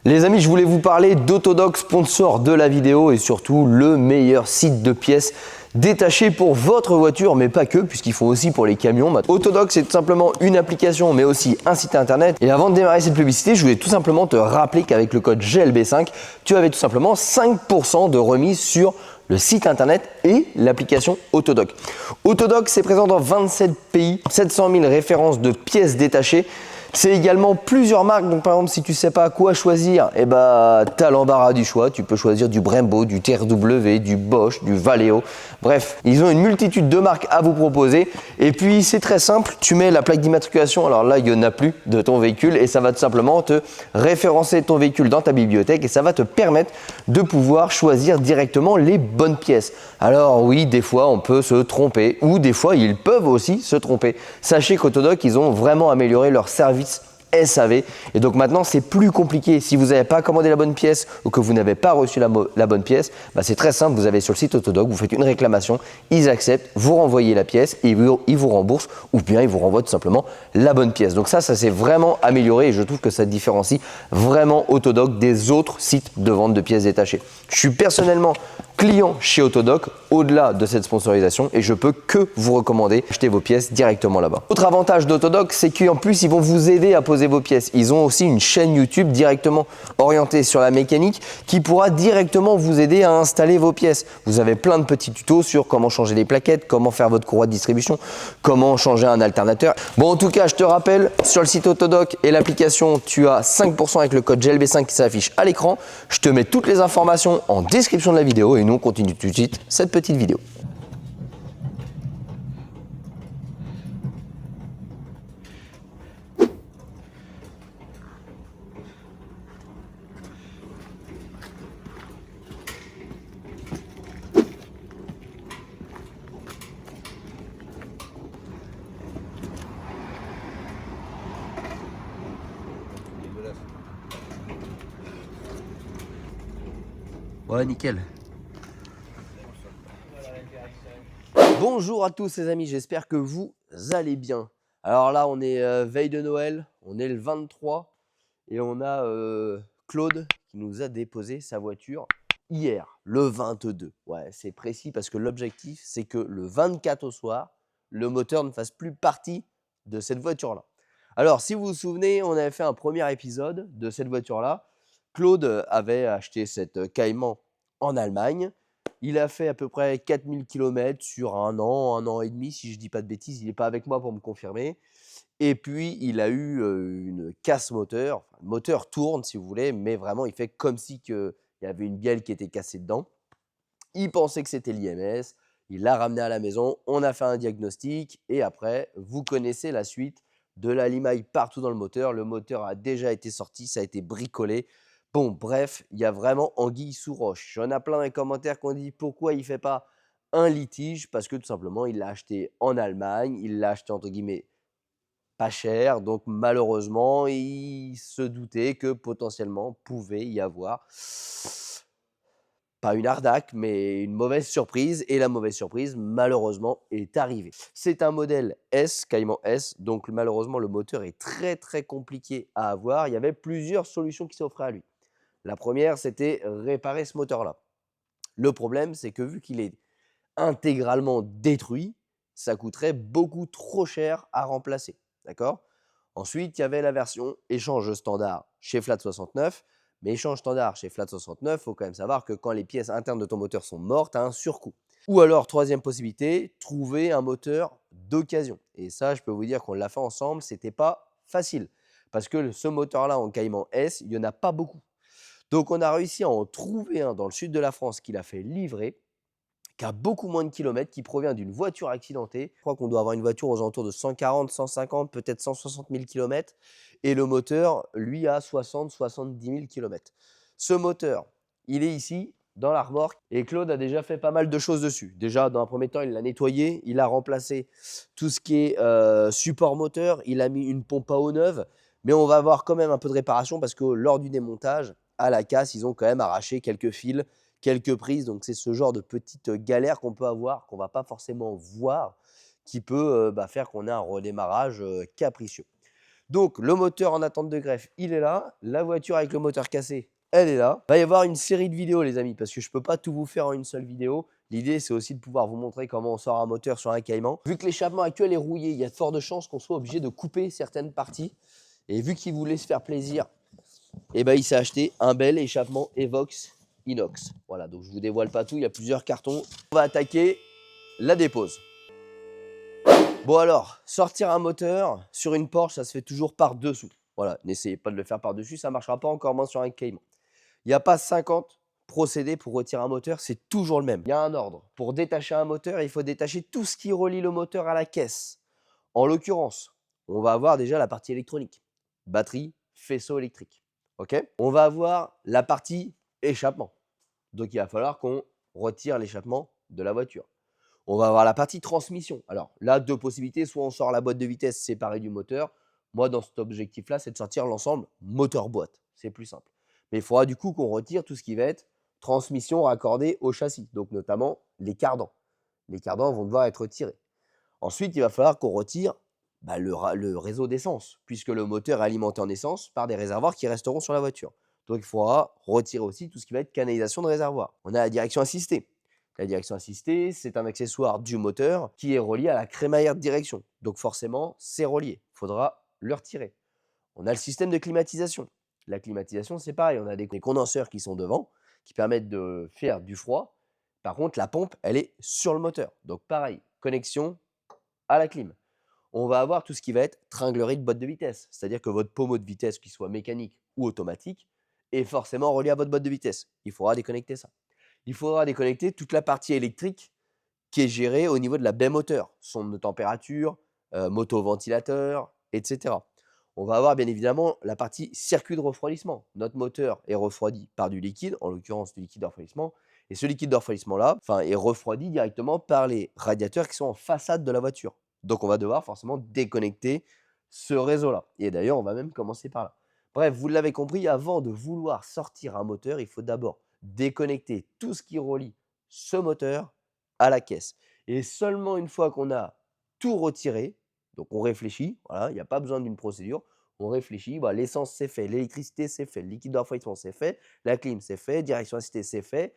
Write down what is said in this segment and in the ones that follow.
Les amis, je voulais vous parler d'Autodoc, sponsor de la vidéo et surtout le meilleur site de pièces détachées pour votre voiture, mais pas que, puisqu'ils font aussi pour les camions. Autodoc, c'est tout simplement une application, mais aussi un site internet. Et avant de démarrer cette publicité, je voulais tout simplement te rappeler qu'avec le code GLB5, tu avais tout simplement 5% de remise sur le site internet et l'application Autodoc. Autodoc, c'est présent dans 27 pays, 700 000 références de pièces détachées. C'est également plusieurs marques, donc par exemple si tu ne sais pas quoi choisir, tu as l'embarras du choix, tu peux choisir du Brembo, du TRW, du Bosch, du Valeo, bref, ils ont une multitude de marques à vous proposer et puis c'est très simple, tu mets la plaque d'immatriculation, alors là il n'y en a plus de ton véhicule et ça va tout simplement te référencer ton véhicule dans ta bibliothèque et ça va te permettre de pouvoir choisir directement les bonnes pièces. Alors oui, des fois on peut se tromper ou des fois ils peuvent aussi se tromper. Sachez qu'Autodoc, ils ont vraiment amélioré leur service SAV et donc maintenant c'est plus compliqué. Si vous n'avez pas commandé la bonne pièce ou que vous n'avez pas reçu la bonne pièce, c'est très simple, vous avez sur le site Autodoc, vous faites une réclamation, ils acceptent, vous renvoyez la pièce et ils vous remboursent ou bien ils vous renvoient tout simplement la bonne pièce. Donc ça s'est vraiment amélioré et je trouve que ça différencie vraiment Autodoc des autres sites de vente de pièces détachées. Je suis personnellement client chez Autodoc au-delà de cette sponsorisation et je peux que vous recommander d'acheter vos pièces directement là-bas. Autre avantage d'Autodoc, c'est qu'en plus ils vont vous aider à poser vos pièces. Ils ont aussi une chaîne YouTube directement orientée sur la mécanique qui pourra directement vous aider à installer vos pièces. Vous avez plein de petits tutos sur comment changer les plaquettes, comment faire votre courroie de distribution, comment changer un alternateur. Bon, en tout cas, je te rappelle, sur le site Autodoc et l'application, tu as 5% avec le code GLB5 qui s'affiche à l'écran. Je te mets toutes les informations en description de la vidéo et nous on continue tout de suite cette petite vidéo. Ouais, nickel. Bonjour à tous les amis, j'espère que vous allez bien. Alors là, on est veille de Noël, on est le 23 et on a Claude qui nous a déposé sa voiture hier, le 22. Ouais, c'est précis parce que l'objectif, c'est que le 24 au soir, le moteur ne fasse plus partie de cette voiture-là. Alors, si vous vous souvenez, on avait fait un premier épisode de cette voiture-là. Claude avait acheté cette Cayman en Allemagne. Il a fait à peu près 4000 km sur un an et demi, si je ne dis pas de bêtises. Il n'est pas avec moi pour me confirmer. Et puis, il a eu une casse moteur. Enfin, le moteur tourne, si vous voulez, mais vraiment, il fait comme si il y avait une bielle qui était cassée dedans. Il pensait que c'était l'IMS. Il l'a ramené à la maison. On a fait un diagnostic. Et après, vous connaissez la suite. De la limaille partout dans le moteur. Le moteur a déjà été sorti. Ça a été bricolé. Bon, bref, il y a vraiment anguille sous roche. J'en ai plein dans les commentaires qui ont dit pourquoi il ne fait pas un litige. Parce que tout simplement, il l'a acheté en Allemagne. Il l'a acheté entre guillemets pas cher. Donc malheureusement, il se doutait que potentiellement pouvait y avoir pas une arnaque, mais une mauvaise surprise. Et la mauvaise surprise, malheureusement, est arrivée. C'est un modèle S, Cayman S. Donc malheureusement, le moteur est très très compliqué à avoir. Il y avait plusieurs solutions qui s'offraient à lui. La première, c'était réparer ce moteur-là. Le problème, c'est que vu qu'il est intégralement détruit, ça coûterait beaucoup trop cher à remplacer. D'accord ? Ensuite, il y avait la version échange standard chez Flat69. Mais échange standard chez Flat69, il faut quand même savoir que quand les pièces internes de ton moteur sont mortes, tu as un surcoût. Ou alors, troisième possibilité, trouver un moteur d'occasion. Et ça, je peux vous dire qu'on l'a fait ensemble, ce n'était pas facile. Parce que ce moteur-là en Cayman S, il n'y en a pas beaucoup. Donc, on a réussi à en trouver un dans le sud de la France qu'il a fait livrer, qui a beaucoup moins de kilomètres, qui provient d'une voiture accidentée. Je crois qu'on doit avoir une voiture aux alentours de 140, 150, peut-être 160 000 km. Et le moteur, lui, a 60, 70 000 km. Ce moteur, il est ici, dans la remorque. Et Claude a déjà fait pas mal de choses dessus. Déjà, dans un premier temps, il l'a nettoyé. Il a remplacé tout ce qui est support moteur. Il a mis une pompe à eau neuve. Mais on va avoir quand même un peu de réparation parce que lors du démontage, à la casse, ils ont quand même arraché quelques fils, quelques prises. Donc, c'est ce genre de petite galère qu'on peut avoir, qu'on ne va pas forcément voir, qui peut faire qu'on ait un redémarrage capricieux. Donc le moteur en attente de greffe, il est là. La voiture avec le moteur cassé, elle est là. Il va y avoir une série de vidéos les amis, parce que je ne peux pas tout vous faire en une seule vidéo. L'idée c'est aussi de pouvoir vous montrer comment on sort un moteur sur un Cayman. Vu que l'échappement actuel est rouillé, il y a de fortes chances qu'on soit obligé de couper certaines parties. Et vu qu'il voulait se faire plaisir, eh ben, il s'est acheté un bel échappement Evox inox. Voilà, donc je ne vous dévoile pas tout, il y a plusieurs cartons. On va attaquer la dépose. Bon alors, sortir un moteur sur une Porsche, ça se fait toujours par dessous. Voilà, n'essayez pas de le faire par dessus, ça ne marchera pas, encore moins sur un Cayman. Il n'y a pas 50 procédés pour retirer un moteur, c'est toujours le même. Il y a un ordre. Pour détacher un moteur, il faut détacher tout ce qui relie le moteur à la caisse. En l'occurrence, on va avoir déjà la partie électronique, batterie, faisceau électrique. Okay, on va avoir la partie échappement. Donc il va falloir qu'on retire l'échappement de la voiture. On va avoir la partie transmission. Alors là, deux possibilités. Soit on sort la boîte de vitesse séparée du moteur. Moi, dans cet objectif-là, c'est de sortir l'ensemble moteur-boîte. C'est plus simple. Mais il faudra du coup qu'on retire tout ce qui va être transmission raccordée au châssis. Donc notamment les cardans. Les cardans vont devoir être retirés. Ensuite, il va falloir qu'on retire le réseau d'essence, puisque le moteur est alimenté en essence par des réservoirs qui resteront sur la voiture. Donc il faudra retirer aussi tout ce qui va être canalisation de réservoir. On a la direction assistée. La direction assistée, c'est un accessoire du moteur qui est relié à la crémaillère de direction. Donc forcément, c'est relié. Il faudra le retirer. On a le système de climatisation. La climatisation, c'est pareil. On a des condenseurs qui sont devant, qui permettent de faire du froid. Par contre, la pompe, elle est sur le moteur. Donc pareil, connexion à la clim. On va avoir tout ce qui va être tringlerie de boîte de vitesse. C'est-à-dire que votre pommeau de vitesse, qu'il soit mécanique ou automatique, est forcément relié à votre boîte de vitesse. Il faudra déconnecter ça. Il faudra déconnecter toute la partie électrique qui est gérée au niveau de la baie moteur, sonde de température, motoventilateur, etc. On va avoir bien évidemment la partie circuit de refroidissement. Notre moteur est refroidi par du liquide, en l'occurrence du liquide de refroidissement, et ce liquide de refroidissement-là est refroidi directement par les radiateurs qui sont en façade de la voiture. Donc on va devoir forcément déconnecter ce réseau-là. Et d'ailleurs, on va même commencer par là. Bref, vous l'avez compris, avant de vouloir sortir un moteur, il faut d'abord déconnecter tout ce qui relie ce moteur à la caisse. Et seulement une fois qu'on a tout retiré, donc on réfléchit, voilà, il n'y a pas besoin d'une procédure, on réfléchit, l'essence c'est fait, l'électricité c'est fait, le liquide de refroidissement c'est fait, la clim c'est fait, direction assistée c'est fait.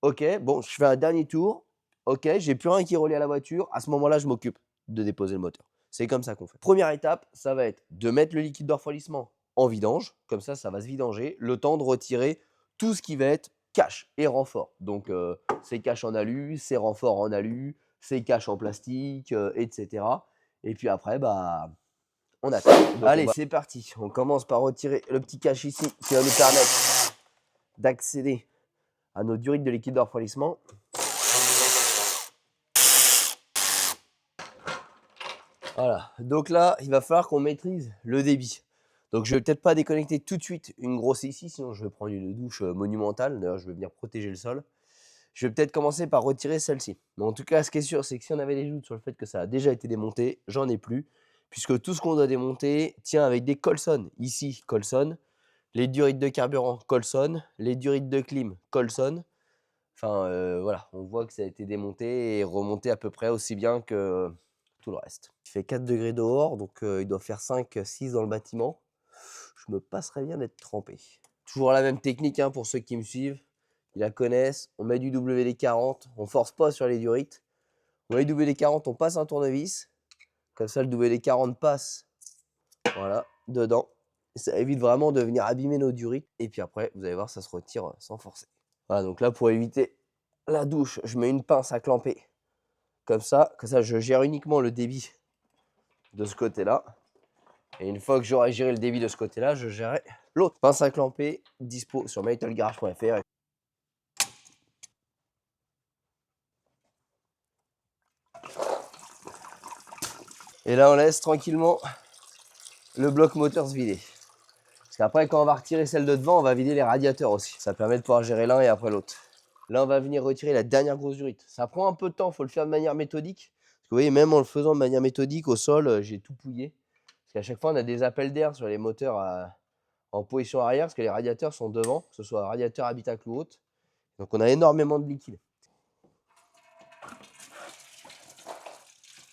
Ok, bon, je fais un dernier tour, ok, j'ai plus rien qui est relié à la voiture, à ce moment-là je m'occupe de déposer le moteur. C'est comme ça qu'on fait. Première étape, ça va être de mettre le liquide de refroidissement en vidange, comme ça va se vidanger, le temps de retirer tout ce qui va être cache et renfort. Donc c'est cache en alu, c'est renfort en alu, c'est cache en plastique, etc. Et puis après, on attend. Allez, c'est parti. On commence par retirer le petit cache ici qui va nous permettre d'accéder à nos durites de liquide de refroidissement. Voilà. Donc là, il va falloir qu'on maîtrise le débit. Donc je vais peut-être pas déconnecter tout de suite une grosse ici, sinon je vais prendre une douche monumentale. D'ailleurs, je vais venir protéger le sol. Je vais peut-être commencer par retirer celle-ci. Mais en tout cas, ce qui est sûr, c'est que si on avait des doutes sur le fait que ça a déjà été démonté, j'en ai plus. Puisque tout ce qu'on doit démonter tient avec des Colson. Ici, Colson. Les durites de carburant, Colson. Les durites de clim, Colson. Enfin, voilà, on voit que ça a été démonté et remonté à peu près aussi bien que tout le reste. Il fait 4 degrés dehors, donc il doit faire 5-6 dans le bâtiment. Je me passerais bien d'être trempé. Toujours la même technique pour ceux qui me suivent. Ils la connaissent. On met du WD-40, on force pas sur les durites. On met du WD-40, on passe un tournevis. Comme ça, le WD-40 passe dedans. Et ça évite vraiment de venir abîmer nos durites. Et puis après, vous allez voir, ça se retire sans forcer. Voilà, donc là, pour éviter la douche, je mets une pince à clamper. Comme ça, je gère uniquement le débit de ce côté-là. Et une fois que j'aurai géré le débit de ce côté-là, je gérerai l'autre. Pince à clamper, dispo sur metalgarage.fr. Et là, on laisse tranquillement le bloc moteur se vider. Parce qu'après, quand on va retirer celle de devant, on va vider les radiateurs aussi. Ça permet de pouvoir gérer l'un et après l'autre. Là, on va venir retirer la dernière grosse durite. Ça prend un peu de temps, il faut le faire de manière méthodique. Parce que vous voyez, même en le faisant de manière méthodique, au sol, j'ai tout pouillé. Parce qu'à chaque fois, on a des appels d'air sur les moteurs en position arrière, parce que les radiateurs sont devant, que ce soit radiateur habitacle ou autre. Donc, on a énormément de liquide.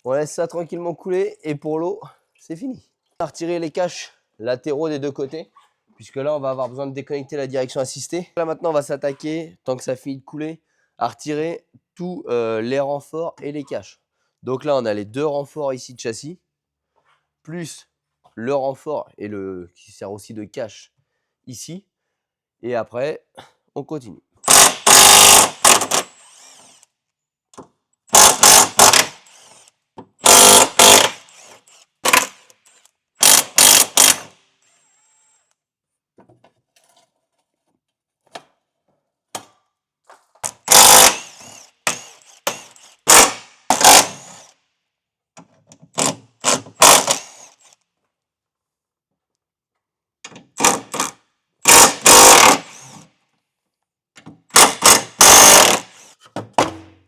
On laisse ça tranquillement couler et pour l'eau, c'est fini. On va retirer les caches latéraux des deux côtés, puisque là, on va avoir besoin de déconnecter la direction assistée. Là, maintenant, on va s'attaquer, tant que ça finit de couler, à retirer tous les renforts et les caches. Donc là, on a les deux renforts ici de châssis, plus le renfort et le qui sert aussi de cache ici. Et après, on continue.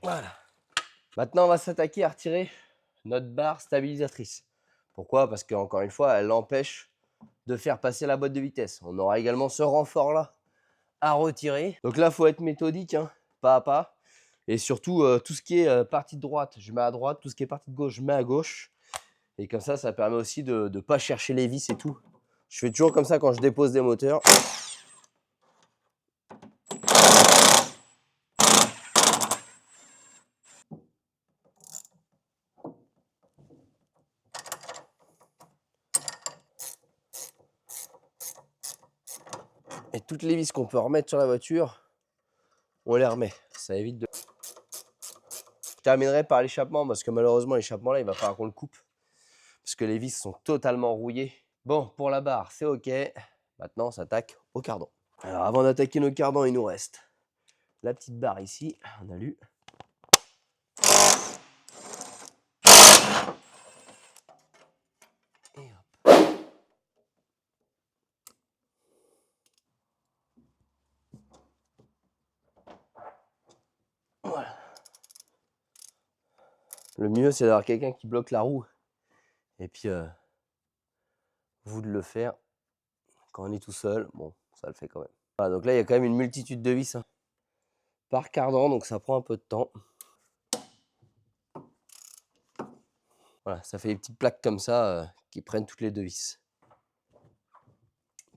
Voilà. Maintenant, on va s'attaquer à retirer notre barre stabilisatrice. Pourquoi? Parce qu'encore une fois, elle empêche de faire passer la boîte de vitesse. On aura également ce renfort-là à retirer. Donc là, il faut être méthodique, hein, pas à pas. Et surtout, tout ce qui est partie de droite, je mets à droite. Tout ce qui est partie de gauche, je mets à gauche. Et comme ça permet aussi de ne pas chercher les vis et tout. Je fais toujours comme ça quand je dépose des moteurs. Et toutes les vis qu'on peut remettre sur la voiture, on les remet. Ça évite de... Je terminerai par l'échappement parce que malheureusement, l'échappement là, il va falloir qu'on le coupe. Parce que les vis sont totalement rouillées. Bon, pour la barre, c'est OK. Maintenant, on s'attaque au cardan. Alors, avant d'attaquer nos cardans, il nous reste la petite barre ici, en alu. Et hop. Voilà. Le mieux, c'est d'avoir quelqu'un qui bloque la roue. Et puis, vous de le faire quand on est tout seul. Bon, ça le fait quand même. Voilà, donc là, il y a quand même une multitude de vis hein, par cardan, donc ça prend un peu de temps. Voilà, ça fait des petites plaques comme ça qui prennent toutes les deux vis.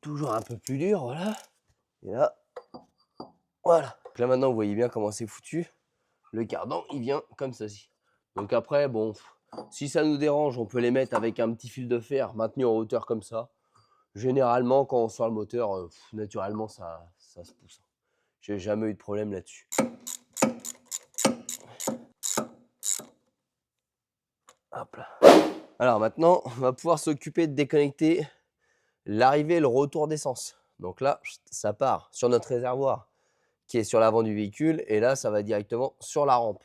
Toujours un peu plus dur, voilà. Et là, voilà. Donc là, maintenant, vous voyez bien comment c'est foutu. Le cardan, il vient comme ceci. Donc après, bon, si ça nous dérange, on peut les mettre avec un petit fil de fer maintenu en hauteur comme ça. Généralement, quand on sort le moteur, naturellement, ça se pousse. J'ai jamais eu de problème là-dessus. Hop là. Alors maintenant, on va pouvoir s'occuper de déconnecter l'arrivée et le retour d'essence. Donc là, ça part sur notre réservoir qui est sur l'avant du véhicule. Et là, ça va directement sur la rampe.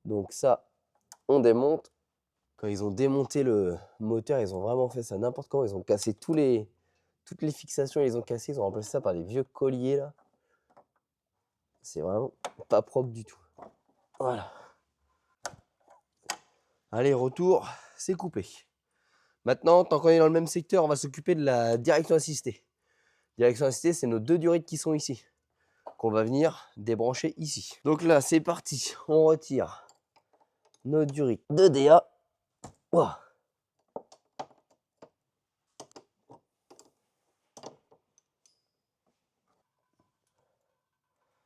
Donc ça, on démonte. Quand ils ont démonté le moteur, ils ont vraiment fait ça n'importe comment. Ils ont cassé toutes les fixations, ils ont cassé. Ils ont remplacé ça par des vieux colliers là. C'est vraiment pas propre du tout. Voilà. Allez, retour, c'est coupé. Maintenant, tant qu'on est dans le même secteur, on va s'occuper de la direction assistée. Direction assistée, c'est nos deux durites qui sont ici, qu'on va venir débrancher ici. Donc là, c'est parti. On retire nos durites de DA. Wow.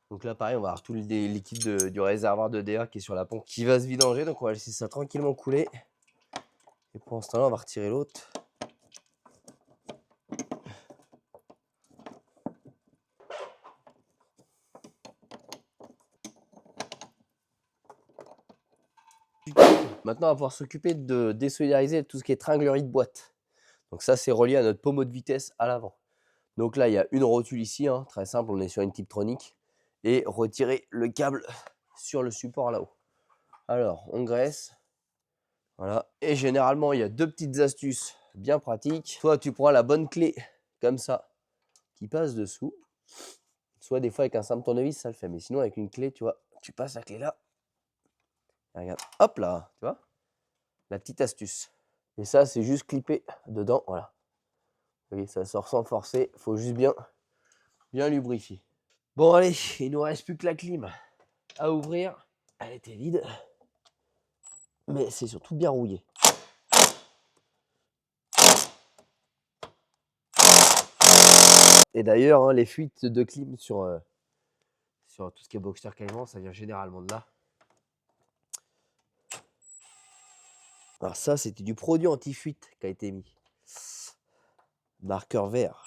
Donc là, pareil, on va avoir tout le liquide du réservoir de DA qui est sur la pompe qui va se vidanger. Donc on va laisser ça tranquillement couler. Et pour l'instant, on va retirer l'autre. Maintenant, on va pouvoir s'occuper de désolidariser tout ce qui est tringlerie de boîte. Donc ça, c'est relié à notre pommeau de vitesse à l'avant. Donc là, il y a une rotule ici, hein, très simple, on est sur une Tiptronic. Et retirer le câble sur le support là-haut. Alors, on graisse. Voilà. Et généralement, il y a deux petites astuces bien pratiques. Soit tu prends la bonne clé, comme ça, qui passe dessous. Soit des fois, avec un simple tournevis, ça le fait. Mais sinon, avec une clé, tu vois, tu passes la clé là. Et regarde, hop là, tu vois, la petite astuce. Et ça, c'est juste clipper dedans, voilà. Vous voyez, ça sort sans forcer. Il faut juste bien lubrifier. Bon, allez, il nous reste plus que la clim à ouvrir. Elle était vide, mais c'est surtout bien rouillé. Et d'ailleurs, hein, les fuites de clim sur tout ce qui est Boxster Cayman, ça vient généralement de là. Alors ça, c'était du produit anti-fuite qui a été mis. Marqueur vert.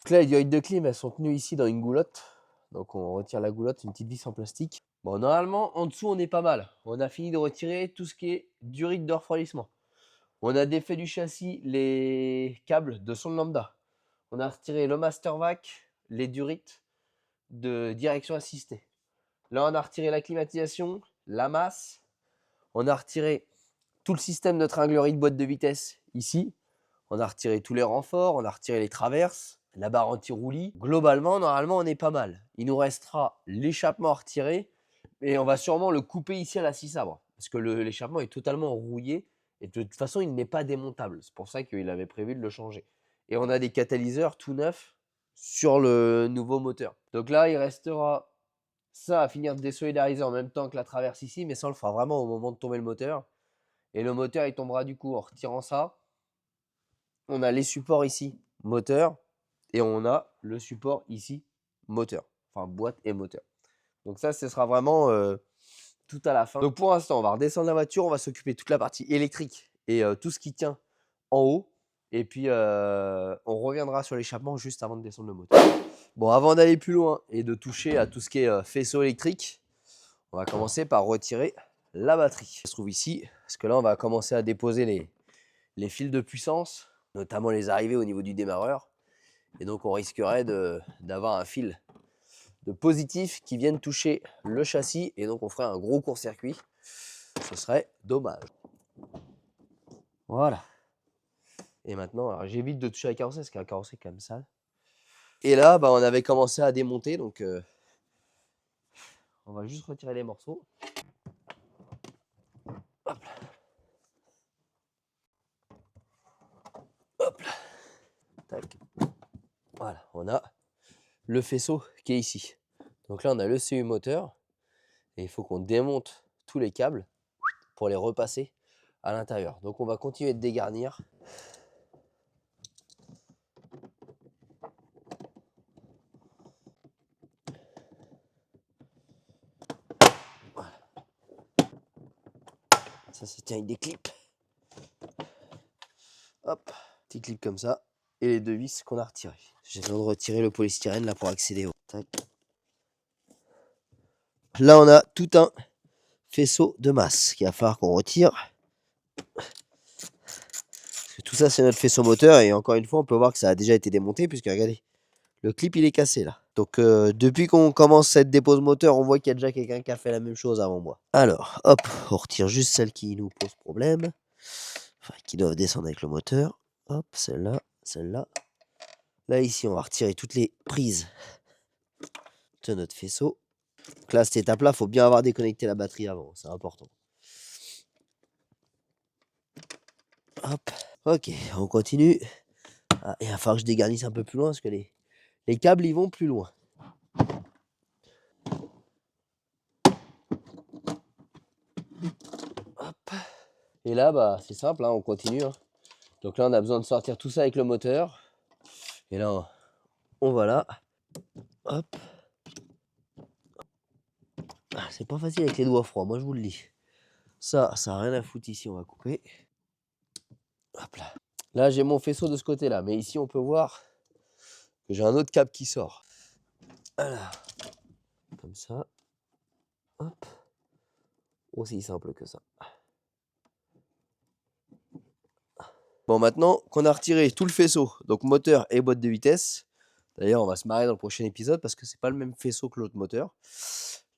Donc là, les diodes de clim, elles sont tenues ici dans une goulotte. Donc on retire la goulotte, une petite vis en plastique. Bon, normalement, en dessous, on est pas mal. On a fini de retirer tout ce qui est durite de refroidissement. On a défait du châssis les câbles de sonde lambda. On a retiré le master vac, les durites de direction assistée. Là, on a retiré la climatisation, la masse. On a retiré tout le système de tringlerie de boîte de vitesse ici. On a retiré tous les renforts, on a retiré les traverses, la barre anti-roulis. Globalement, normalement, on est pas mal. Il nous restera l'échappement à retirer et on va sûrement le couper ici à la scie sabre parce que l'échappement est totalement rouillé et de toute façon, il n'est pas démontable. C'est pour ça qu'il avait prévu de le changer. Et on a des catalyseurs tout neufs sur le nouveau moteur. Donc là, il restera ça à finir de désolidariser en même temps que la traverse ici, mais ça, on le fera vraiment au moment de tomber le moteur. Et le moteur, il tombera du coup en retirant ça. On a les supports ici, moteur, et on a le support ici, moteur. Enfin, boîte et moteur. Donc ça, ce sera vraiment tout à la fin. Donc pour l'instant, on va redescendre la voiture, on va s'occuper de toute la partie électrique et tout ce qui tient en haut. Et puis, on reviendra sur l'échappement juste avant de descendre le moteur. Bon, avant d'aller plus loin et de toucher à tout ce qui est faisceau électrique, on va commencer par retirer la batterie. Elle se trouve ici, parce que là, on va commencer à déposer les fils de puissance, notamment les arrivées au niveau du démarreur. Et donc, on risquerait d'avoir un fil de positif qui viennent toucher le châssis. Et donc, on ferait un gros court-circuit. Ce serait dommage. Voilà. Et maintenant, alors j'évite de toucher la carrosserie parce que la carrosserie est quand même sale. Et là, bah, on avait commencé à démonter. Donc, on va juste retirer les morceaux. Hop là. Hop là. Tac. Voilà, on a le faisceau qui est ici. Donc là, on a le CU moteur. Et il faut qu'on démonte tous les câbles pour les repasser à l'intérieur. Donc on va continuer de dégarnir. Voilà. Ça tient avec des clips. Hop, petit clip comme ça. Et les deux vis qu'on a retirées. J'ai besoin de retirer le polystyrène là pour accéder au... Tac. Là, on a tout un faisceau de masse qu'il va falloir qu'on retire. Parce que tout ça, c'est notre faisceau moteur. Et encore une fois, on peut voir que ça a déjà été démonté. Puisque regardez, le clip, il est cassé là. Donc, depuis qu'on commence cette dépose moteur, on voit qu'il y a déjà quelqu'un qui a fait la même chose avant moi. Alors, hop, on retire juste celles qui nous posent problème. Enfin, qui doivent descendre avec le moteur. Hop, celle-là, celle-là. Là, ici, on va retirer toutes les prises de notre faisceau. Donc là, cette étape-là, il faut bien avoir déconnecté la batterie avant. C'est important. Hop. Ok, on continue. Ah, il va falloir que je dégarnisse un peu plus loin parce que les câbles, ils vont plus loin. Hop. Et là, bah, c'est simple, hein, on continue. Hein. Donc là, on a besoin de sortir tout ça avec le moteur. Et là, on va là. Hop. Ah, c'est pas facile avec les doigts froids, moi je vous le dis. Ça n'a rien à foutre ici, on va couper. Hop là. Là, j'ai mon faisceau de ce côté-là. Mais ici, on peut voir que j'ai un autre câble qui sort. Voilà. Comme ça. Hop. Aussi simple que ça. Bon, maintenant qu'on a retiré tout le faisceau, donc moteur et boîte de vitesse. D'ailleurs, on va se marrer dans le prochain épisode parce que c'est pas le même faisceau que l'autre moteur.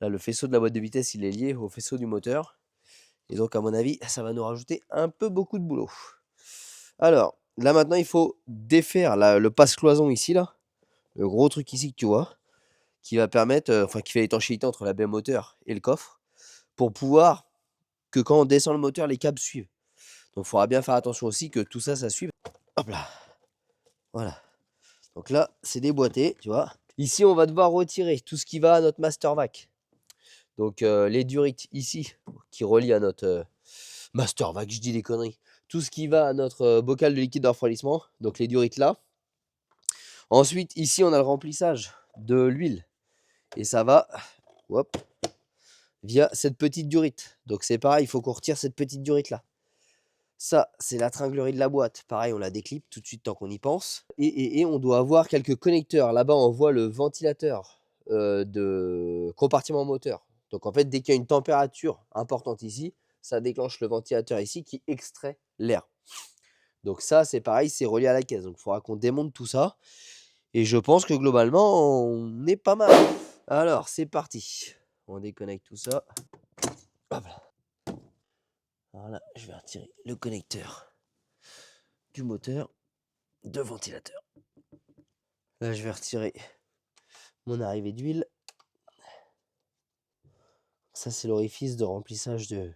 Là, le faisceau de la boîte de vitesse, il est lié au faisceau du moteur. Et donc, à mon avis, ça va nous rajouter un peu beaucoup de boulot. Alors, là maintenant, il faut défaire le passe-cloison ici, là. Le gros truc ici que tu vois. Qui va permettre, qui fait l'étanchéité entre la baie moteur et le coffre. Pour pouvoir que quand on descend le moteur, les câbles suivent. Donc, il faudra bien faire attention aussi que tout ça, ça suive. Hop là. Voilà. Donc là, c'est déboîté, tu vois. Ici, on va devoir retirer tout ce qui va à notre master vac. Donc, les durites ici, qui relient à notre master vac, je dis des conneries. tout ce qui va à notre bocal de liquide de refroidissement, donc les durites là. Ensuite, ici, on a le remplissage de l'huile. Et ça va hop, via cette petite durite. Donc c'est pareil, il faut qu'on retire cette petite durite là. Ça, c'est la tringlerie de la boîte. Pareil, on la déclipe tout de suite tant qu'on y pense. Et on doit avoir quelques connecteurs. Là-bas, on voit le ventilateur de compartiment moteur. Donc en fait, dès qu'il y a une température importante ici, ça déclenche le ventilateur ici qui extrait l'air. Donc ça, c'est pareil, c'est relié à la caisse. Donc il faudra qu'on démonte tout ça. Et je pense que globalement, on est pas mal. Alors, c'est parti. On déconnecte tout ça. Hop là. Voilà, je vais retirer le connecteur du moteur de ventilateur. Là, je vais retirer mon arrivée d'huile. Ça, c'est l'orifice de remplissage d'huile.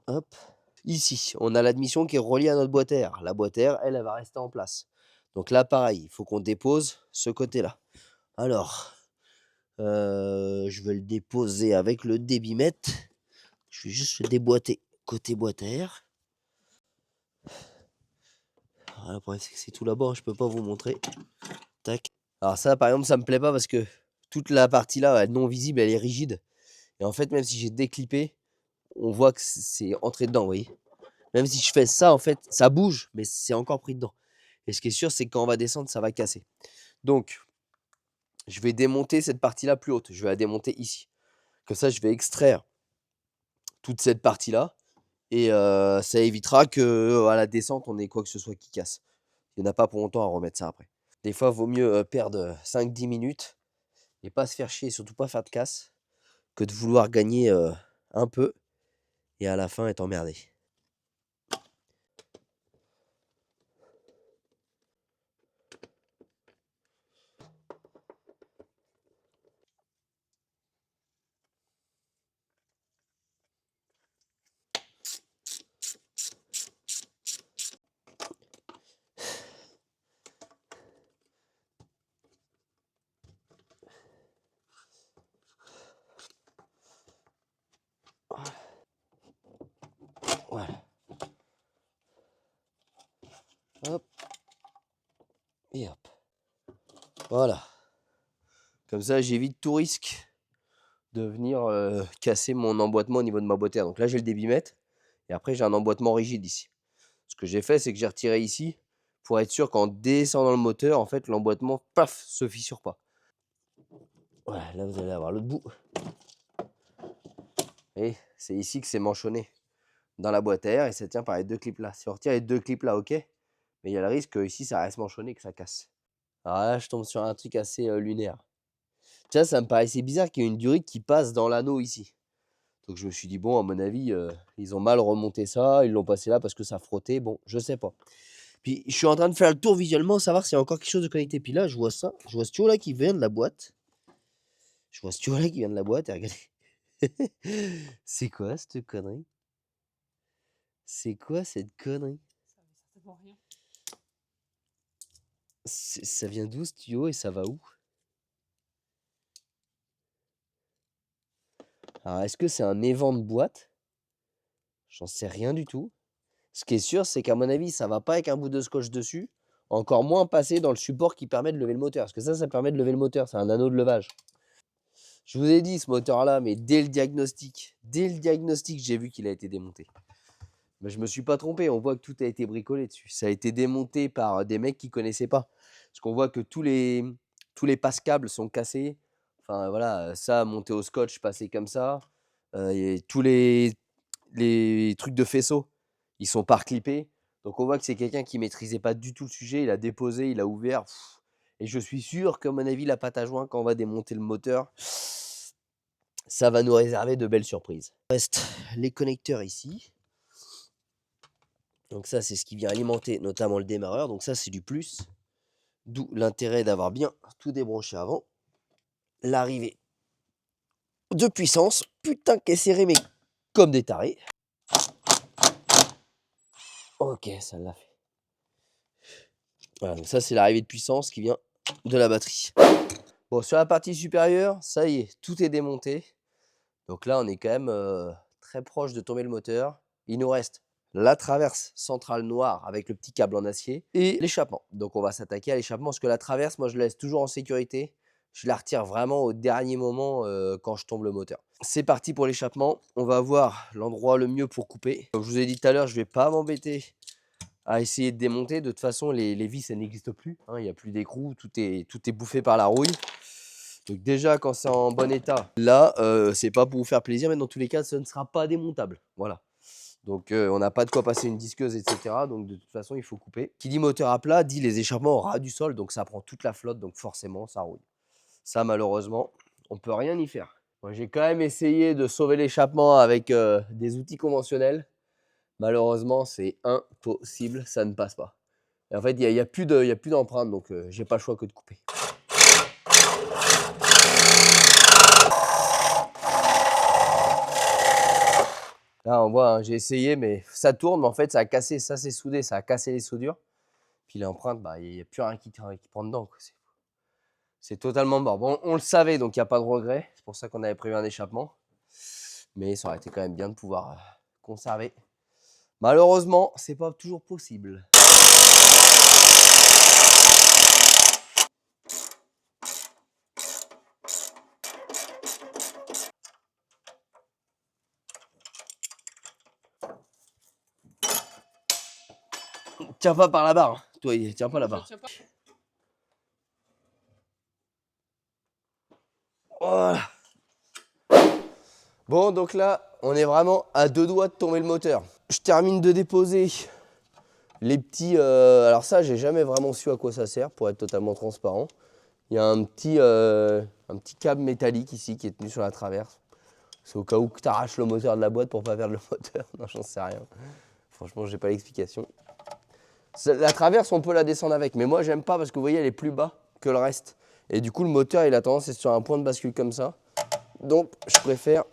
Hop. Ici, on a l'admission qui est reliée à notre boîte à air. La boîte à air, elle va rester en place. Donc là, pareil, il faut qu'on dépose ce côté-là. Alors, je vais le déposer avec le débitmètre. Je vais juste le déboîter côté boîte à air. Alors, le problème, c'est que c'est tout là-bas, je peux pas vous montrer. Tac. Alors ça, par exemple, ça me plaît pas parce que toute la partie là, non visible, elle est rigide. Et en fait, même si j'ai déclippé, on voit que c'est entré dedans, vous voyez. Même si je fais ça, en fait, ça bouge, mais c'est encore pris dedans. Et ce qui est sûr, c'est que quand on va descendre, ça va casser. Donc, je vais démonter cette partie-là plus haute. Je vais la démonter ici. Comme ça, je vais extraire toute cette partie-là. Et ça évitera que à la descente, on ait quoi que ce soit qui casse. Il n'y en a pas pour longtemps à remettre ça après. Des fois, il vaut mieux perdre 5-10 minutes et pas se faire chier, et surtout pas faire de casse, que de vouloir gagner un peu et à la fin être emmerdé. Voilà. Hop. Et hop. Voilà. Comme ça, j'évite tout risque de venir casser mon emboîtement au niveau de ma boîte à air. Donc là, j'ai le débitmètre et après, j'ai un emboîtement rigide ici. Ce que j'ai fait, c'est que j'ai retiré ici pour être sûr qu'en descendant le moteur, en fait, l'emboîtement, paf, se fissure pas. Voilà, là, vous allez avoir l'autre bout. Et c'est ici que c'est manchonné dans la boîte à air et ça tient par les deux clips là. Si on retire les deux clips là, ok. Mais il y a le risque que ici, ça reste manchonné et que ça casse. Alors là, je tombe sur un truc assez lunaire. Tu vois, ça me paraissait bizarre qu'il y ait une durite qui passe dans l'anneau ici. Donc je me suis dit, bon, à mon avis, ils ont mal remonté ça, ils l'ont passé là parce que ça frottait. Bon, je sais pas. Puis je suis en train de faire le tour visuellement, savoir s'il y a encore quelque chose de connecté. Puis là, je vois ça. Je vois ce tuyau là qui vient de la boîte. Je vois ce tuyau là qui vient de la boîte. Et regardez. C'est quoi cette connerie? C'est quoi cette connerie? Ça vient d'où ce tuyau et ça va où? Alors, est-ce que c'est un évent de boîte? J'en sais rien du tout. Ce qui est sûr, c'est qu'à mon avis, ça va pas avec un bout de scotch dessus. Encore moins passer dans le support qui permet de lever le moteur. Parce que ça permet de lever le moteur. C'est un anneau de levage. Je vous ai dit ce moteur-là, mais dès le diagnostic, j'ai vu qu'il a été démonté. Mais je me suis pas trompé. On voit que tout a été bricolé dessus. Ça a été démonté par des mecs qui connaissaient pas. Parce qu'on voit que tous les passe-câbles sont cassés. Enfin voilà, ça monté au scotch, passé comme ça. Et tous les trucs de faisceau, ils sont pas reclippés. Donc on voit que c'est quelqu'un qui maîtrisait pas du tout le sujet. Il a déposé, il a ouvert. Et je suis sûr qu'à mon avis, la pâte à joint, quand on va démonter le moteur, ça va nous réserver de belles surprises. Il reste les connecteurs ici. Donc ça, c'est ce qui vient alimenter notamment le démarreur. Donc ça, c'est du plus. D'où l'intérêt d'avoir bien tout débranché avant. L'arrivée de puissance. Putain, qu'est serré, mais comme des tarés. Ok, ça l'a fait. Voilà, donc ça, c'est l'arrivée de puissance qui vient de la batterie. Bon, sur la partie supérieure, ça y est, tout est démonté. Donc là, on est quand même très proche de tomber le moteur. il nous reste la traverse centrale noire avec le petit câble en acier et l'échappement. Donc on va s'attaquer à l'échappement parce que la traverse, moi je la laisse toujours en sécurité. Je la retire vraiment au dernier moment quand je tombe le moteur. C'est parti pour l'échappement. On va voir l'endroit le mieux pour couper. Comme je vous ai dit tout à l'heure, je ne vais pas m'embêter à essayer de démonter. De toute façon, les vis, elles n'existent plus. Hein, il n'y a plus d'écrou, tout est bouffé par la rouille. Donc déjà, quand c'est en bon état, là, c'est pas pour vous faire plaisir, mais dans tous les cas, ce ne sera pas démontable. Voilà. Donc on n'a pas de quoi passer une disqueuse, etc. Donc de toute façon, il faut couper. Qui dit moteur à plat, dit les échappements au ras du sol. Donc ça prend toute la flotte, donc forcément, ça rouille. Ça, malheureusement, on peut rien y faire. Moi, j'ai quand même essayé de sauver l'échappement avec des outils conventionnels. Malheureusement, c'est impossible, ça ne passe pas. Et en fait, il n'y a plus d'empreinte, donc j'ai pas le choix que de couper. Là, on voit, hein, j'ai essayé, mais ça tourne, mais en fait, ça a cassé, ça c'est soudé, ça a cassé les soudures. Puis l'empreinte, bah, il n'y a plus rien qui prend dedans. C'est totalement mort. Bon, on le savait, donc il n'y a pas de regret. C'est pour ça qu'on avait prévu un échappement. Mais ça aurait été quand même bien de pouvoir conserver. Malheureusement, c'est pas toujours possible. Tiens pas par la barre. Hein. Toi, tiens pas la barre. Voilà. Bon, donc là, on est vraiment à 2 doigts de tomber le moteur. Je termine de déposer les petits... alors ça, j'ai jamais vraiment su à quoi ça sert, pour être totalement transparent. Il y a un petit câble métallique ici qui est tenu sur la traverse. C'est au cas où tu arraches le moteur de la boîte pour pas perdre le moteur. Non, j'en sais rien. Franchement, j'ai pas l'explication. La traverse, on peut la descendre avec, mais moi, j'aime pas parce que vous voyez, elle est plus bas que le reste. Et du coup, le moteur, il a tendance à être sur un point de bascule comme ça. Donc, je préfère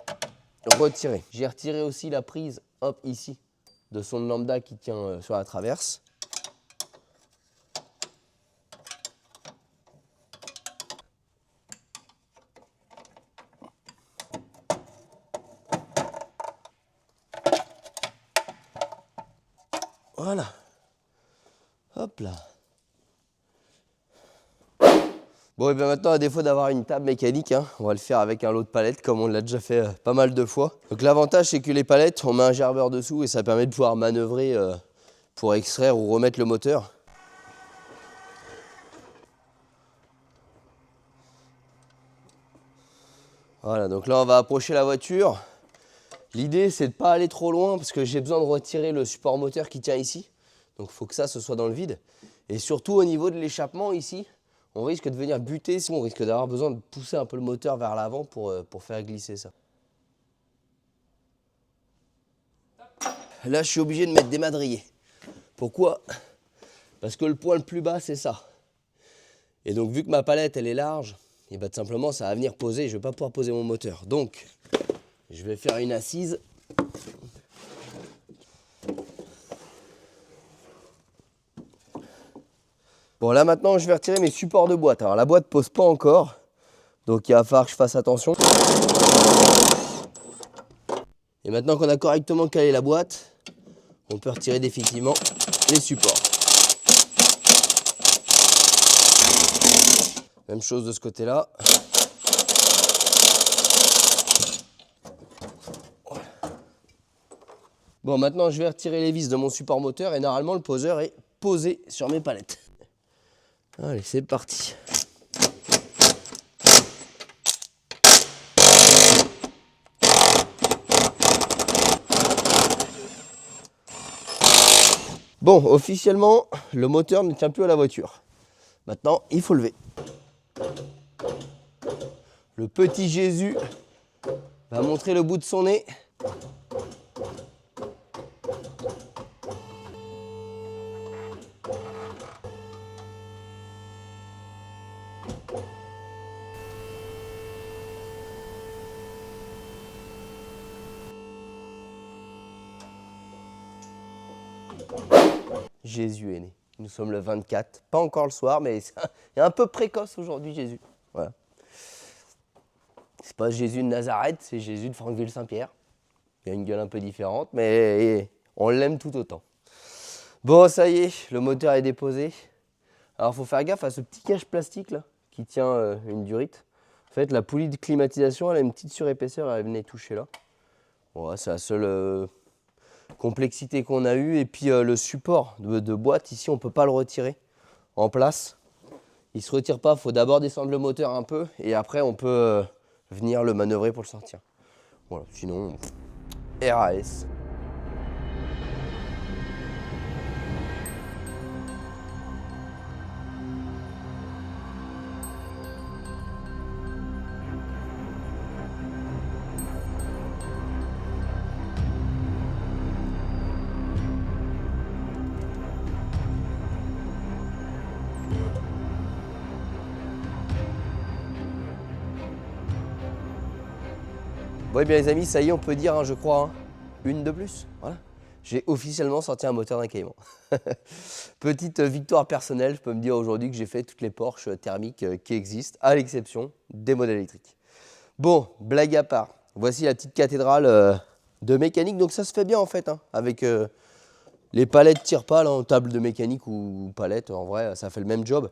retirer. J'ai retiré aussi la prise, hop, ici, de son lambda qui tient sur la traverse. Voilà. Hop là. Bon, et bien maintenant, à défaut d'avoir une table mécanique, hein, on va le faire avec un lot de palettes, comme on l'a déjà fait pas mal de fois. Donc l'avantage, c'est que les palettes, on met un gerbeur dessous et ça permet de pouvoir manœuvrer pour extraire ou remettre le moteur. Voilà, donc là, on va approcher la voiture. L'idée, c'est de ne pas aller trop loin parce que j'ai besoin de retirer le support moteur qui tient ici. Donc il faut que ça, ce soit dans le vide. Et surtout, au niveau de l'échappement ici, on risque de venir buter, sinon on risque d'avoir besoin de pousser un peu le moteur vers l'avant pour faire glisser ça. Là, je suis obligé de mettre des madriers. Pourquoi? Parce que le point le plus bas, c'est ça. Et donc, vu que ma palette, elle est large, et bah, tout simplement, ça va venir poser. Je ne vais pas pouvoir poser mon moteur. Donc, je vais faire une assise. Bon, là, maintenant, je vais retirer mes supports de boîte. Alors, la boîte ne pose pas encore. Donc, il va falloir que je fasse attention. Et maintenant qu'on a correctement calé la boîte, on peut retirer définitivement les supports. Même chose de ce côté-là. Bon, maintenant je vais retirer les vis de mon support moteur et normalement le poseur est posé sur mes palettes. Allez, c'est parti. Bon, officiellement, le moteur ne tient plus à la voiture. Maintenant, il faut lever. Le petit Jésus va montrer le bout de son nez. Jésus est né. Nous sommes le 24, pas encore le soir, mais il est un peu précoce aujourd'hui, Jésus. Voilà. C'est pas Jésus de Nazareth, c'est Jésus de Franqueville-Saint-Pierre. Il a une gueule un peu différente, mais on l'aime tout autant. Bon, ça y est, le moteur est déposé. Alors, il faut faire gaffe à ce petit cache plastique là, qui tient une durite. En fait, la poulie de climatisation, elle a une petite surépaisseur, elle venait toucher là. Bon, c'est la seule complexité qu'on a eue. Et puis, le support de boîte, ici, on ne peut pas le retirer en place. Il ne se retire pas, il faut d'abord descendre le moteur un peu, et après, on peut venir le manœuvrer pour le sortir. Voilà, sinon, RAS. Bon, et bien les amis, ça y est, on peut dire, je crois, une de plus. Voilà. J'ai officiellement sorti un moteur d'un Cayman. Petite victoire personnelle, je peux me dire aujourd'hui que j'ai fait toutes les Porsche thermiques qui existent, à l'exception des modèles électriques. Bon, blague à part, voici la petite cathédrale de mécanique. Donc ça se fait bien en fait, avec les palettes tirent pas là, en table de mécanique ou palette, en vrai, ça fait le même job.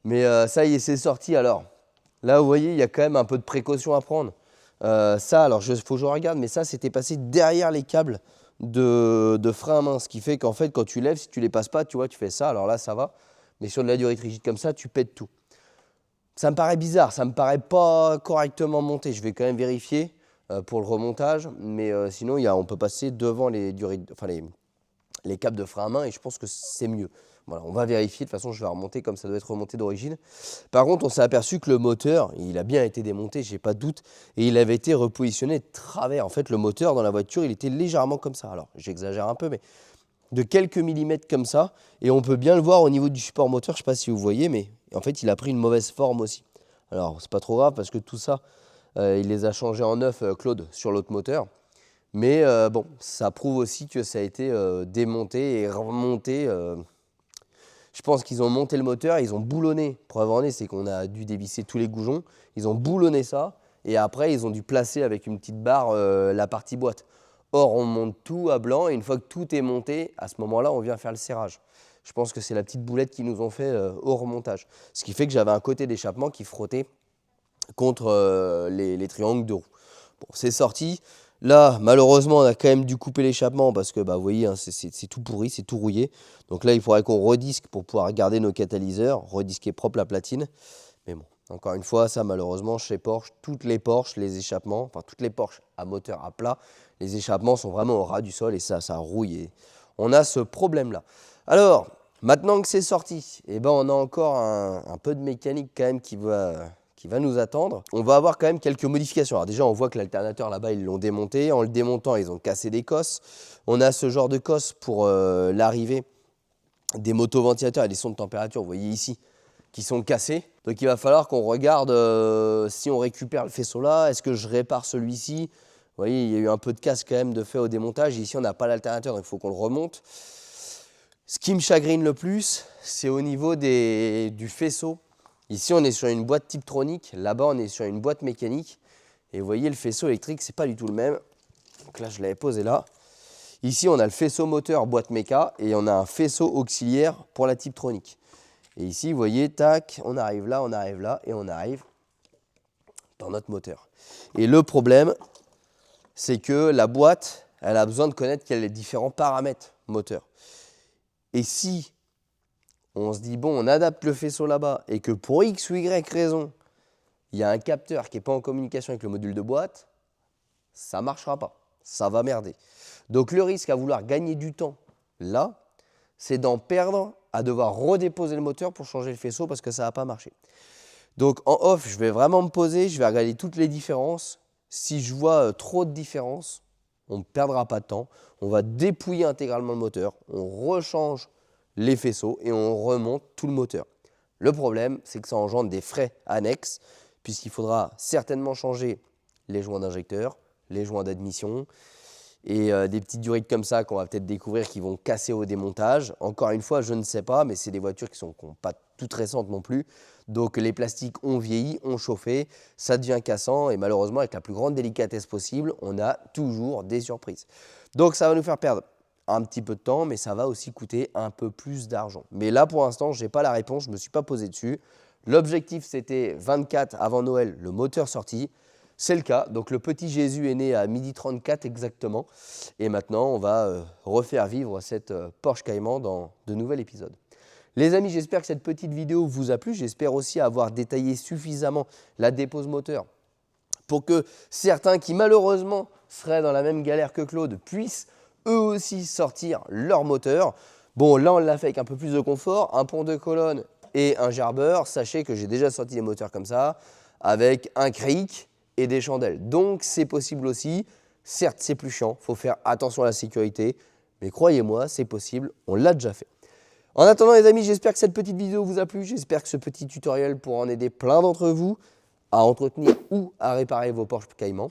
Mais ça y est, c'est sorti. Alors, là, vous voyez, il y a quand même un peu de précaution à prendre. Ça, alors, faut que je regarde, mais ça, c'était passé derrière les câbles de frein à main. Ce qui fait qu'en fait, quand tu lèves, si tu les passes pas, tu vois, tu fais ça. Alors là, ça va. Mais sur de la durite rigide comme ça, tu pètes tout. Ça me paraît bizarre. Ça me paraît pas correctement monté. Je vais quand même vérifier pour le remontage. Mais sinon, on peut passer devant les câbles de frein à main et je pense que c'est mieux. Voilà, on va vérifier, de toute façon je vais remonter comme ça doit être remonté d'origine. Par contre, on s'est aperçu que le moteur, il a bien été démonté, j'ai pas de doute, et il avait été repositionné de travers. En fait, le moteur dans la voiture, il était légèrement comme ça. Alors, j'exagère un peu, mais de quelques millimètres comme ça, et on peut bien le voir au niveau du support moteur, je sais pas si vous voyez, mais en fait, il a pris une mauvaise forme aussi. Alors, c'est pas trop grave parce que tout ça, il les a changés en neuf, Claude, sur l'autre moteur. Mais bon, ça prouve aussi que ça a été démonté et remonté. Je pense qu'ils ont monté le moteur, ils ont boulonné. Preuve en est, c'est qu'on a dû dévisser tous les goujons. Ils ont boulonné ça et après, ils ont dû placer avec une petite barre la partie boîte. Or, on monte tout à blanc et une fois que tout est monté, à ce moment-là, on vient faire le serrage. Je pense que c'est la petite boulette qu'ils nous ont fait au remontage. Ce qui fait que j'avais un côté d'échappement qui frottait contre les triangles de roue. Bon, c'est sorti. Là, malheureusement, on a quand même dû couper l'échappement parce que, vous voyez, c'est tout pourri, c'est tout rouillé. Donc là, il faudrait qu'on redisque pour pouvoir garder nos catalyseurs, redisquer propre la platine. Mais bon, encore une fois, ça, malheureusement, chez Porsche, toutes les Porsche, les échappements, enfin toutes les Porsche à moteur à plat, les échappements sont vraiment au ras du sol et ça rouille. Et on a ce problème-là. Alors, maintenant que c'est sorti, on a encore un peu de mécanique quand même qui va nous attendre. On va avoir quand même quelques modifications. Alors déjà, on voit que l'alternateur là-bas, ils l'ont démonté. En le démontant, ils ont cassé des cosses. On a ce genre de cosse pour l'arrivée des motoventilateurs et des sons de température, vous voyez ici, qui sont cassés. Donc il va falloir qu'on regarde si on récupère le faisceau là, est-ce que je répare celui-ci. Vous voyez, il y a eu un peu de casse quand même de fait au démontage. Ici, on n'a pas l'alternateur, donc il faut qu'on le remonte. Ce qui me chagrine le plus, c'est au niveau du faisceau. Ici, on est sur une boîte Tiptronic. Là-bas, on est sur une boîte mécanique. Et vous voyez, le faisceau électrique, c'est pas du tout le même. Donc là, je l'avais posé là. Ici, on a le faisceau moteur boîte méca et on a un faisceau auxiliaire pour la Tiptronic. Et ici, vous voyez, tac, on arrive là et on arrive dans notre moteur. Et le problème, c'est que la boîte, elle a besoin de connaître quels sont les différents paramètres moteur. Et si on se dit, bon, on adapte le faisceau là-bas et que pour X ou Y raison, il y a un capteur qui n'est pas en communication avec le module de boîte, ça ne marchera pas, ça va merder. Donc le risque à vouloir gagner du temps là, c'est d'en perdre à devoir redéposer le moteur pour changer le faisceau parce que ça ne va pas marcher. Donc en off, je vais vraiment me poser, je vais regarder toutes les différences. Si je vois trop de différences, on ne perdra pas de temps. On va dépouiller intégralement le moteur, on rechange les faisceaux et on remonte tout le moteur. Le problème, c'est que ça engendre des frais annexes puisqu'il faudra certainement changer les joints d'injecteur, les joints d'admission et des petites durites comme ça qu'on va peut-être découvrir qui vont casser au démontage. Encore une fois, je ne sais pas, mais c'est des voitures qui sont pas toutes récentes non plus. Donc les plastiques ont vieilli, ont chauffé, ça devient cassant et malheureusement avec la plus grande délicatesse possible, on a toujours des surprises. Donc ça va nous faire perdre un petit peu de temps, mais ça va aussi coûter un peu plus d'argent. Mais là pour l'instant, je n'ai pas la réponse, je ne me suis pas posé dessus. L'objectif c'était 24 avant Noël, le moteur sorti. C'est le cas, donc le petit Jésus est né à 12h34 exactement. Et maintenant, on va refaire vivre cette Porsche Cayman dans de nouveaux épisodes. Les amis, j'espère que cette petite vidéo vous a plu. J'espère aussi avoir détaillé suffisamment la dépose moteur pour que certains qui malheureusement seraient dans la même galère que Claude puissent eux aussi sortir leur moteur. Bon, là, on l'a fait avec un peu plus de confort, un pont de colonne et un gerbeur. Sachez que j'ai déjà sorti des moteurs comme ça avec un cric et des chandelles. Donc, c'est possible aussi. Certes, c'est plus chiant, il faut faire attention à la sécurité, mais croyez-moi, c'est possible, on l'a déjà fait. En attendant, les amis, j'espère que cette petite vidéo vous a plu. J'espère que ce petit tutoriel pourra en aider plein d'entre vous à entretenir ou à réparer vos Porsche Cayman.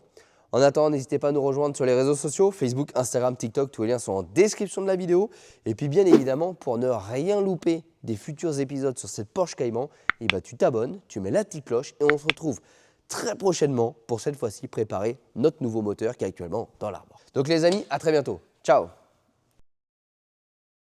En attendant, n'hésitez pas à nous rejoindre sur les réseaux sociaux, Facebook, Instagram, TikTok, tous les liens sont en description de la vidéo. Et puis bien évidemment, pour ne rien louper des futurs épisodes sur cette Porsche Cayman, tu t'abonnes, tu mets la petite cloche et on se retrouve très prochainement pour cette fois-ci préparer notre nouveau moteur qui est actuellement dans l'arbre. Donc les amis, à très bientôt. Ciao!